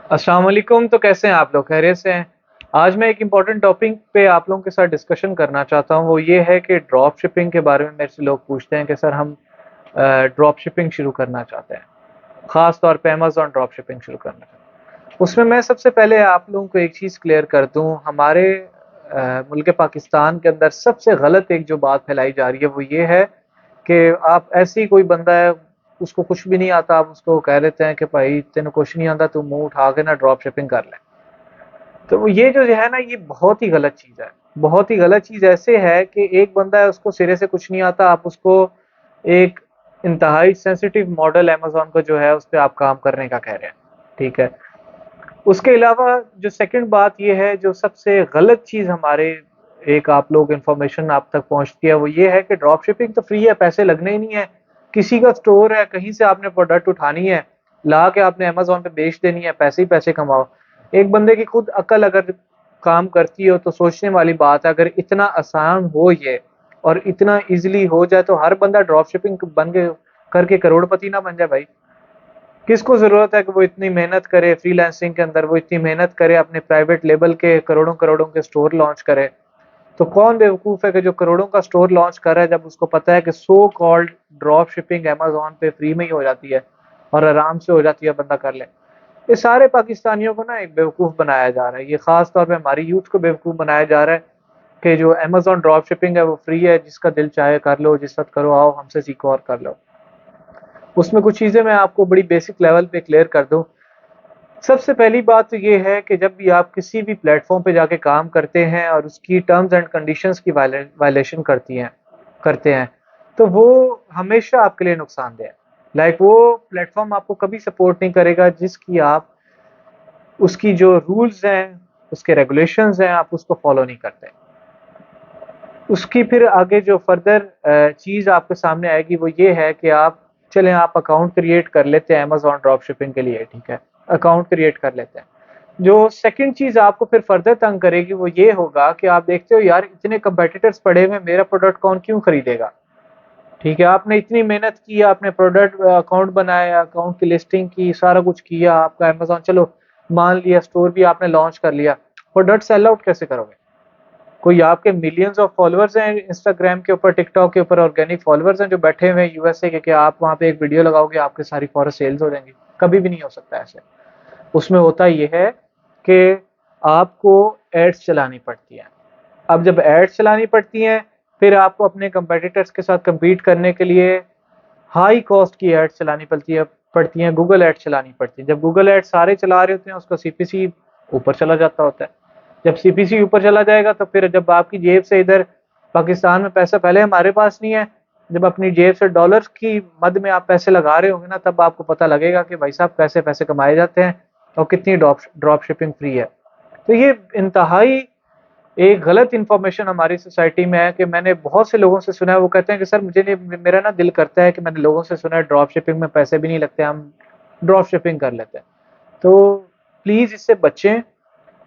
अस्सलाम वालेकुम। तो कैसे हैं आप लोग? खैरियत से हैं? आज मैं एक इम्पॉर्टेंट टॉपिक पे आप लोगों के साथ डिस्कशन करना चाहता हूँ। वो ये है कि ड्रॉप शिपिंग के बारे में मेरे से लोग पूछते हैं कि सर हम ड्रॉप शिपिंग शुरू करना चाहते हैं, ख़ास तौर पे अमेज़न ड्रॉप शिपिंग शुरू करना चाहते हैं। उसमें मैं सबसे पहले आप लोगों को एक चीज़ क्लियर कर दूँ। हमारे मुल्क पाकिस्तान के अंदर सबसे गलत एक जो बात फैलाई जा रही है वो ये है कि आप ऐसे ही कोई बंदा है, उसको कुछ भी नहीं आता, आप उसको कह देते हैं कि भाई तेन कुछ नहीं आता, तू मुंह उठा के ना ड्रॉप शिपिंग कर ले। तो ये जो है ना, ये बहुत ही गलत चीज़ है। बहुत ही गलत चीज़ ऐसे है कि एक बंदा है, उसको सिरे से कुछ नहीं आता, आप उसको एक इंतहाई सेंसिटिव मॉडल अमेज़न का जो है उस पे आप काम करने का कह रहे हैं, ठीक है। उसके अलावा जो सेकंड बात ये है, जो सबसे गलत चीज़ हमारे एक आप लोग इन्फॉर्मेशन आप तक पहुँचती है वो ये है कि ड्रॉप शिपिंग तो फ्री है, पैसे लगने ही नहीं है। किसी का स्टोर है, कहीं से आपने प्रोडक्ट उठानी है, ला के आपने अमेज़न पे बेच देनी है, पैसे ही पैसे कमाओ। एक बंदे की खुद अकल अगर काम करती हो तो सोचने वाली बात है, अगर इतना आसान हो ये और इतना ईज़िली हो जाए तो हर बंदा ड्रॉप शिपिंग बन के करके करोड़पति ना बन जाए भाई। किसको ज़रूरत है कि वो इतनी मेहनत करे फ्रीलांसिंग के अंदर, वो इतनी मेहनत करे, अपने प्राइवेट लेबल के करोड़ों-करोड़ों के स्टोर लॉन्च करे। तो कौन बेवकूफ़ है कि जो करोड़ों का स्टोर लॉन्च कर रहा है, जब उसको पता है कि so called drop shipping Amazon पे फ्री में ही हो जाती है और आराम से हो जाती है, बंदा कर ले। ये सारे पाकिस्तानियों को ना एक बेवकूफ़ बनाया जा रहा है। ये ख़ास तौर पे हमारी यूथ को बेवकूफ़ बनाया जा रहा है कि जो अमेज़न ड्रॉप शिपिंग है वो फ्री है, जिसका दिल चाहे कर लो, जिस वक़्त करो, आओ हमसे सीखो और कर लो। उसमें कुछ चीज़ें मैं आपको बड़ी बेसिक लेवल पे क्लियर कर दूँ। सबसे पहली बात तो ये है कि जब भी आप किसी भी प्लेटफ़ॉर्म पे जाके काम करते हैं और उसकी टर्म्स एंड कंडीशंस की वायलेशन करते हैं, तो वो हमेशा आपके लिए नुकसानदेह है। लाइक वो प्लेटफ़ॉर्म आपको कभी सपोर्ट नहीं करेगा जिसकी आप उसकी जो रूल्स हैं, उसके रेगुलेशंस हैं, आप उसको फ़ॉलो नहीं करते। उसकी फिर आगे जो फर्दर चीज़ आपके सामने आएगी वो ये है कि आप अकाउंट क्रिएट कर लेते हैं अमेज़न ड्रॉप शिपिंग के लिए, ठीक है। अकाउंट क्रिएट कर लेते हैं। जो सेकंड चीज़ आपको फिर फर्दर तंग करेगी वो ये होगा कि आप देखते हो यार इतने कंपेटिटर्स पड़े हुए हैं, मेरा प्रोडक्ट कौन क्यों खरीदेगा? ठीक है, आपने इतनी मेहनत की, आपने प्रोडक्ट अकाउंट बनाया, अकाउंट की लिस्टिंग की, सारा कुछ किया, आपका अमेज़न चलो मान लिया स्टोर भी आपने लॉन्च कर लिया, प्रोडक्ट सेल आउट कैसे करोगे? कोई आपके मिलियंस ऑफ फॉलोअर्स हैं इंस्टाग्राम के ऊपर, टिकटॉक के ऊपर, ऑर्गेनिक फॉलोअर्स हैं जो बैठे हुए हैं यूएसए के, कि आप वहाँ पे एक वीडियो लगाओगे, आपकी सारी फॉरेन सेल्स हो जाएँगी? कभी भी नहीं हो सकता ऐसे। उसमें होता ये है कि आपको एड्स चलानी पड़ती हैं। अब जब एड्स चलानी पड़ती हैं, फिर आपको अपने कंपेटिटर्स के साथ कम्पीट करने के लिए हाई कॉस्ट की एड्स चलानी पड़ती हैं, गूगल एड्स चलानी पड़ती है। जब गूगल एड्स सारे चला रहे होते हैं, उसका सीपीसी ऊपर चला जाता होता है। जब सीपीसी ऊपर चला जाएगा तो फिर जब आपकी जेब से इधर पाकिस्तान में पैसा, पहले हमारे पास नहीं है, जब अपनी जेब से डॉलर्स की मद में आप पैसे लगा रहे होंगे ना, तब आपको पता लगेगा कि भाई साहब कैसे पैसे कमाए जाते हैं और कितनी ड्रॉप शिपिंग फ्री है। तो ये इंतहाई एक गलत इन्फॉर्मेशन हमारी सोसाइटी में है कि मैंने बहुत से लोगों से सुना है, वो कहते हैं कि सर मुझे नहीं, मेरा ना दिल करता है कि मैंने लोगों से सुना है ड्रॉप शिपिंग में पैसे भी नहीं लगते, हम ड्रॉप शिपिंग कर लेते हैं। तो प्लीज़ इससे बचें।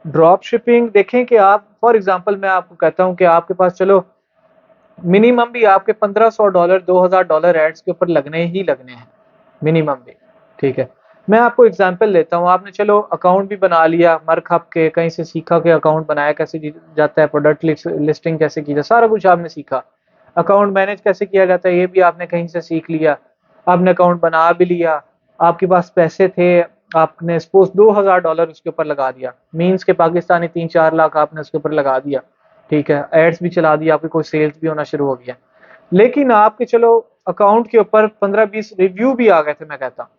ड्रॉप शिपिंग देखें कि आप फॉर एग्ज़ाम्पल मैं आपको कहता हूँ कि आपके पास चलो मिनिमम भी आपके $1500 $2000 एड्स के ऊपर लगने ही लगने हैं, मिनिमम भी, ठीक है। मैं आपको एग्जांपल लेता हूँ, आपने चलो अकाउंट भी बना लिया, मर खप के कहीं से सीखा कि अकाउंट बनाया कैसे जाता है, प्रोडक्ट लिस्टिंग कैसे की जाए, सारा कुछ आपने सीखा। अकाउंट मैनेज कैसे किया जाता है ये भी आपने कहीं से सीख लिया। आपने अकाउंट बना भी लिया, आपके पास पैसे थे, आपने सपोज $2000 उसके ऊपर लगा दिया, मीन्स के पाकिस्तानी 3-4 लाख आपने उसके ऊपर लगा दिया, ठीक है। एड्स भी चला दिया, आपकी कोई सेल्स भी होना शुरू हो गया। लेकिन आपके चलो अकाउंट के ऊपर 15-20 रिव्यू भी आ गए थे, मैं कहता हूँ।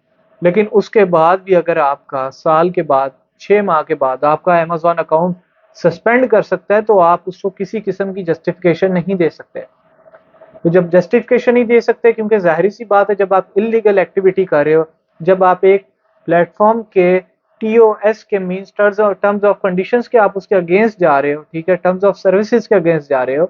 लेकिन उसके बाद भी अगर आपका साल के बाद, 6 माह के बाद आपका अमेज़न अकाउंट सस्पेंड कर सकता है, तो आप उसको किसी किस्म की जस्टिफिकेशन नहीं दे सकते। तो जब जस्टिफिकेशन नहीं दे सकते, क्योंकि ज़ाहिर-सी बात है जब आप इल्लीगल एक्टिविटी कर रहे हो, जब आप एक प्लेटफ़ॉर्म के टीओएस के मीन्स टर्म्स ऑफ कंडीशंस के आप उसके अगेंस्ट जा रहे हो, ठीक है, टर्म्स ऑफ सर्विसेज़ के अगेंस्ट जा रहे हो,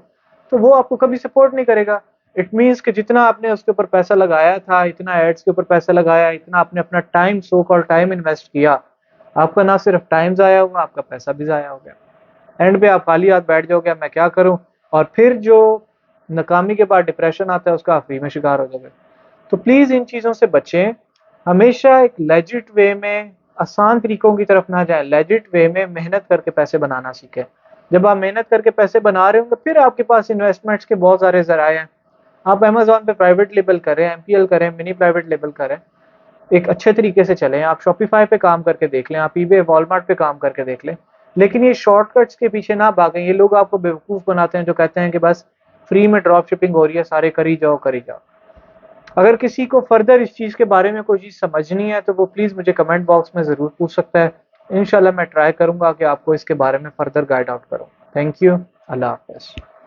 तो वो आपको कभी सपोर्ट नहीं करेगा। इट मीन्स कि जितना आपने उसके ऊपर पैसा लगाया था, इतना एड्स के ऊपर पैसा लगाया, इतना आपने अपना time, so called time invest किया, आपका ना सिर्फ टाइम ज़ाया हुआ, आपका पैसा भी ज़ाया हो गया। एंड पे आप खाली हाथ बैठ जाओगे, अब मैं क्या करूँ? और फिर जो नाकामी के बाद डिप्रेशन आता है, उसका आप फ्री में शिकार हो जाओगे। तो प्लीज़ इन चीज़ों से बचें। हमेशा एक लेजिट वे में आसान तरीकों की तरफ ना जाएं, लेजिट वे में मेहनत करके पैसे बनाना सीखें। जब आप मेहनत करके पैसे बना रहे होंगे, फिर आपके पास इन्वेस्टमेंट्स के बहुत सारे ज़राए हैं। आप अमेज़न पे प्राइवेट लेबल करें, एमपीएल करें, मिनी प्राइवेट लेबल करें, एक अच्छे तरीके से चलें। आप शॉपिफाई पे काम करके देख लें, आप ईबे, वॉलमार्ट पे काम करके देख लें। लेकिन ये शॉर्टकट्स के पीछे ना भागें। ये लोग आपको बेवकूफ़ बनाते हैं जो कहते हैं कि बस फ्री में ड्रॉप शिपिंग हो रही है, सारे करी जाओ, करी जाओ। अगर किसी को फर्दर इस चीज़ के बारे में कोई चीज़ समझनी है तो वो प्लीज़ मुझे कमेंट बॉक्स में ज़रूर पूछ सकता है। इंशाल्लाह मैं ट्राई करूँगा कि आपको इसके बारे में फर्दर गाइड आउट करूँ। Thank you. अल्लाह हाफ़िज़।